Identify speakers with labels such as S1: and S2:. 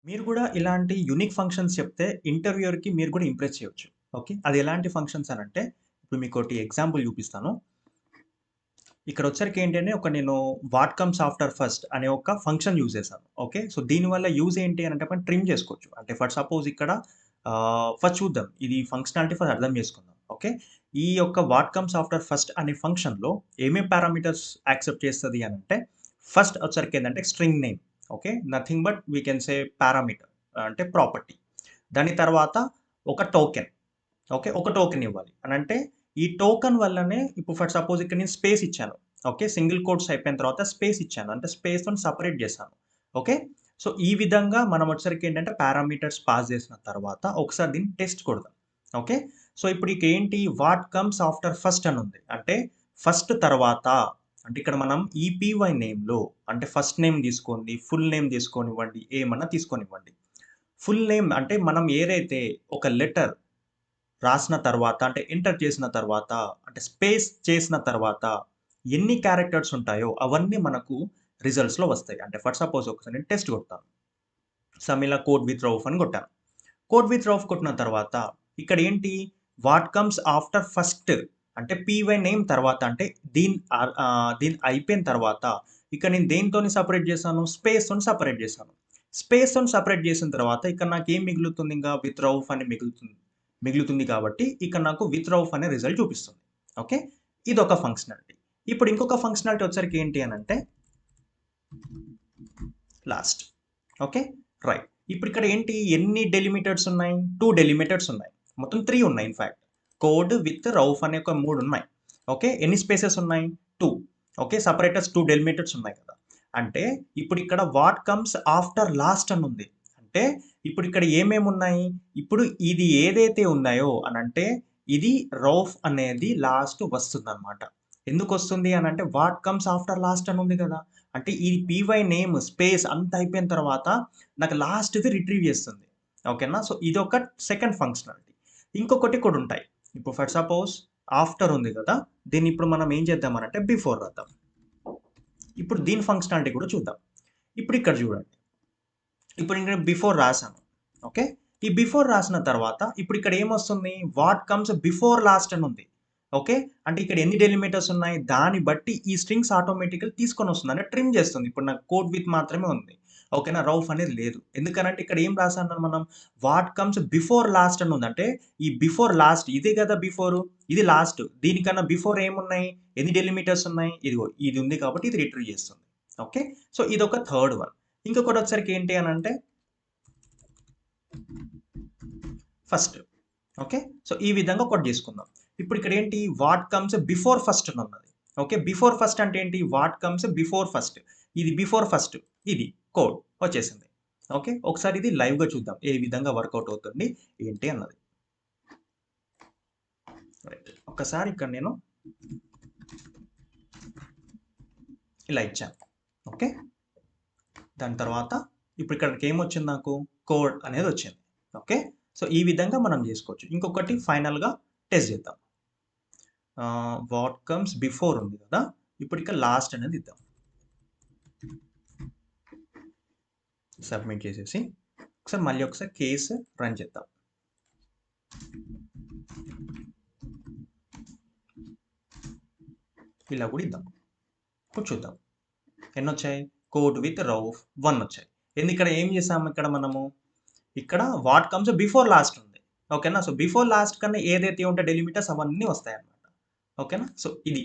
S1: మీరు గూడా ఇలాంటి యూనిక్ ఫంక్షన్స్ చెప్తే ఇంటర్వ్యూయర్‌కి మీరు కూడా ఇంప్రెస్ చేయొచ్చు. ఓకే. అది ఎలాంటి ఫంక్షన్స్ అనంటే, ఇప్పుడు మీకోటి ఎగ్జాంపుల్ చూపిస్తాను. ఇక్కడొచ్చేసరికి ఏంటి అంటే, నేను వాట్ కమ్స్ ఆఫ్టర్ ఫస్ట్ అనే ఒక ఫంక్షన్ యూజ్ చేశాను. ఓకే. సో, దీనివల్ల యూజ్ ఏంటి అనంటే మనం ట్రిమ్ చేసుకోవచ్చు. అంటే ఫర్ సపోజ్ ఇక్కడ ఫస్ట్ చూద్దాం. ఇది ఫంక్షనాలిటీ ఫస్ట్ అర్థం చేసుకుందాం. ఓకే. ఈ యొక్క వాట్ కమ్స్ ఆఫ్టర్ ఫస్ట్ అనే ఫంక్షన్‌లో ఏమేం పారామీటర్స్ యాక్సెప్ట్ చేస్తది అనంటే, ఫస్ట్ వచ్చరికి ఏందంటే string name. Okay. Nothing but we can say parameter అంటే ప్రాపర్టీ. దాని తర్వాత ఒక టోకెన్. ఓకే. ఒక టోకెన్ ఇవ్వాలి. అనంటే ఈ టోకెన్ వల్లనే ఇప్పుడు ఫర్ సపోజ్ ఇక్కడ నేను స్పేస్ ఇచ్చాను. ఓకే. సింగిల్ కోట్స్ అయిపోయిన తర్వాత స్పేస్ ఇచ్చాను. అంటే స్పేస్‌తోని సెపరేట్ చేశాను. ఓకే. సో, ఈ విధంగా మనం వచ్చేసరికి ఏంటంటే పారామీటర్స్ పాస్ చేసిన తర్వాత ఒకసారి దీన్ని టెస్ట్ కొడదాం. ఓకే. సో, ఇప్పుడు ఇక ఏంటి వాట్ కమ్స్ ఆఫ్టర్ ఫస్ట్ అని ఉంది. అంటే ఫస్ట్ తర్వాత అంటే ఇక్కడ మనం ఈపీవై నేమ్‌లో అంటే ఫస్ట్ నేమ్ తీసుకోండి, ఫుల్ నేమ్ తీసుకోనివ్వండి, ఏమన్నా తీసుకోనివ్వండి. ఫుల్ నేమ్ అంటే మనం ఏదైతే ఒక లెటర్ రాసిన తర్వాత అంటే ఎంటర్ చేసిన తర్వాత అంటే స్పేస్ చేసిన తర్వాత ఎన్ని క్యారెక్టర్స్ ఉంటాయో అవన్నీ మనకు రిజల్ట్స్‌లో వస్తాయి. అంటే ఫర్ సపోజ్ ఒకసారి నేను టెస్ట్ కొడతాను. సమిల కోడ్ విత్ రౌఫ్ అని కొట్టాను. కోడ్ విత్ రౌఫ్ కొట్టిన తర్వాత ఇక్కడ ఏంటి వాట్ కమ్స్ ఆఫ్టర్ ఫస్ట్ అంటే పీవై నేమ్ తర్వాత అంటే దీని అయిపోయిన తర్వాత ఇక్కడ నేను దేనితోని సెపరేట్ చేశాను? స్పేస్‌తోని సెపరేట్ చేశాను. స్పేస్‌తోని సెపరేట్ చేసిన తర్వాత ఇక్కడ నాకేం మిగులుతుంది ఇంకా విత్ రౌఫ్ అని మిగులుతుంది. మిగులుతుంది కాబట్టి ఇక్కడ నాకు విత్ రౌఫ్ అనే రిజల్ట్ చూపిస్తుంది. ఓకే. ఇదొక ఫంక్షనాలిటీ. ఇప్పుడు ఇంకొక ఫంక్షనాలిటీ వచ్చరికి ఏంటి అనంటే లాస్ట్. ఓకే. రైట్. ఇప్పుడిక్కడ ఏంటి ఎన్ని డెలిమిటర్స్ ఉన్నాయి? 2 డెలిమిటర్స్ ఉన్నాయి. మొత్తం 3 ఉన్నాయి ఇన్‌ఫాక్ట్. కోడ్ విత్ రౌఫ్ అనే ఒక 3 ఉన్నాయి. ఓకే. ఎన్ని స్పేసెస్ ఉన్నాయి? 2. ఓకే. సెపరేటర్స్ 2 డెలిమిటర్స్ ఉన్నాయి కదా! అంటే ఇప్పుడిక్కడ వాట్ కమ్స్ ఆఫ్టర్ లాస్ట్ అని ఉంది. అంటే ఇప్పుడిక్కడ ఏమేమున్నాయి? ఇప్పుడు ఇది ఏదైతే ఉన్నాయో అనంటే ఇది రౌఫ్ అనేది లాస్ట్ వస్తుందన్నమాట. ఎందుకొస్తుంది అనంటే వాట్ కమ్స్ ఆఫ్టర్ లాస్ట్ అని ఉంది కదా! అంటే ఈ పీవై నేమ్, స్పేస్ అంతా అయిపోయిన తర్వాత నాకు లాస్ట్‌ది రిట్రీవ్ చేస్తుంది. ఓకేనా? సో, ఇదొక సెకండ్ ఫంక్షనాలిటీ. ఇంకొకటి కూడా ఉంటాయి. ఇప్పుడు ఫర్ సపోజ్ ఆఫ్టర్ ఉంది కదా! దీన్ని ఇప్పుడు మనం ఏం చేద్దామనంటే బిఫోర్ రాద్దాం. ఇప్పుడు దీని ఫంక్షనాలిటీ కూడా చూద్దాం. ఇప్పుడు ఇక్కడ చూడండి. ఇప్పుడు నేను బిఫోర్ రాసాను. ఓకే. ఈ బిఫోర్ రాసిన తర్వాత ఇప్పుడు ఇక్కడ ఏమొస్తుంది? వాట్ కమ్స్ బిఫోర్ లాస్ట్ అని ఉంది. ఓకే. అంటే ఇక్కడ ఎన్ని డెలిమిటర్స్ ఉన్నాయి? దాన్ని బట్టి ఈ స్ట్రింగ్స్ ఆటోమేటికల్ తీసుకొనొస్తుంది. అంటే ట్రిమ్ చేస్తుంది. ఇప్పుడు నాకు కోడ్ విత్ మాత్రమే ఉంది. ఓకేనా? రౌఫ్ అనేది లేదు. ఎందుకనంటే ఇక్కడ ఏం రాసాము మనం? వాట్ కమ్స్ బిఫోర్ లాస్ట్ అని ఉంది. అంటే ఈ బిఫోర్ లాస్ట్ ఇదే కదా బిఫోరు. ఇది లాస్ట్. దీనికన్నా బిఫోర్ ఏమున్నాయి? ఎన్ని డెలిమిటర్స్ ఉన్నాయి? ఇదిగో ఇది ఉంది కాబట్టి ఇది రిట్రీవ్ చేస్తుంది. ఓకే. సో, ఇదొక థర్డ్ వన్. ఇంకొకటొచ్చేసరికి ఏంటి అనంటే ఫస్ట్. ఓకే. సో, ఈ విధంగా ఒకటి జేసుకుందాం. ఇప్పుడు ఇక్కడేంటి వాట్ కమ్స్ బిఫోర్ ఫస్ట్ అని ఉన్నది. ఓకే. బిఫోర్ ఫస్ట్ అంటే ఏంటి? What comes before first. ఇది బిఫోర్ ఫస్ట్. ఇది కోడ్ వచ్చేసింది. ఓకే. ఒకసారి ఇది లైవ్‌గా చూద్దాం. ఏ విధంగా వర్కౌట్ అవుతుంది ఏంటి అన్నది. రైట్. ఒక్కసారి ఇక్కడ నేను ఇలా ఇచ్చాను. ఓకే. దాని తర్వాత ఇప్పుడు ఇక్కడికి ఏమొచ్చింది నాకు? కోడ్ అనేది వచ్చింది. ఓకే. సో, ఈ విధంగా మనం జేసుకోవచ్చు. ఇంకొకటి ఫైనల్‌గా టెస్ట్ జేద్దాం. వాట్ కమ్స్ బిఫోర్ ఉంది కదా! ఇప్పుడు ఇక లాస్ట్ అనేది ఇద్దాం. సబ్మిట్ చేసేసి ఒకసారి మళ్ళీ ఒకసారి కేస్ రన్ చేద్దాం. ఇలా కూడా ఇద్దాం. ఇప్పుడు చూద్దాం. ఎన్నొచ్చాయి? కోడ్ విత్ రౌఫ్ 1 వచ్చాయి. ఇక్కడ ఏం చేసాము ఇక్కడ మనము? ఇక్కడ వాట్ కమ్స్ బిఫోర్ లాస్ట్ ఉంది. ఓకేనా? సో, బిఫోర్ లాస్ట్ కన్నా ఏదైతే ఉంటే డెలిమిటర్స్ అవన్నీ వస్తాయన్నమాట. ఓకేనా? సో, ఇది.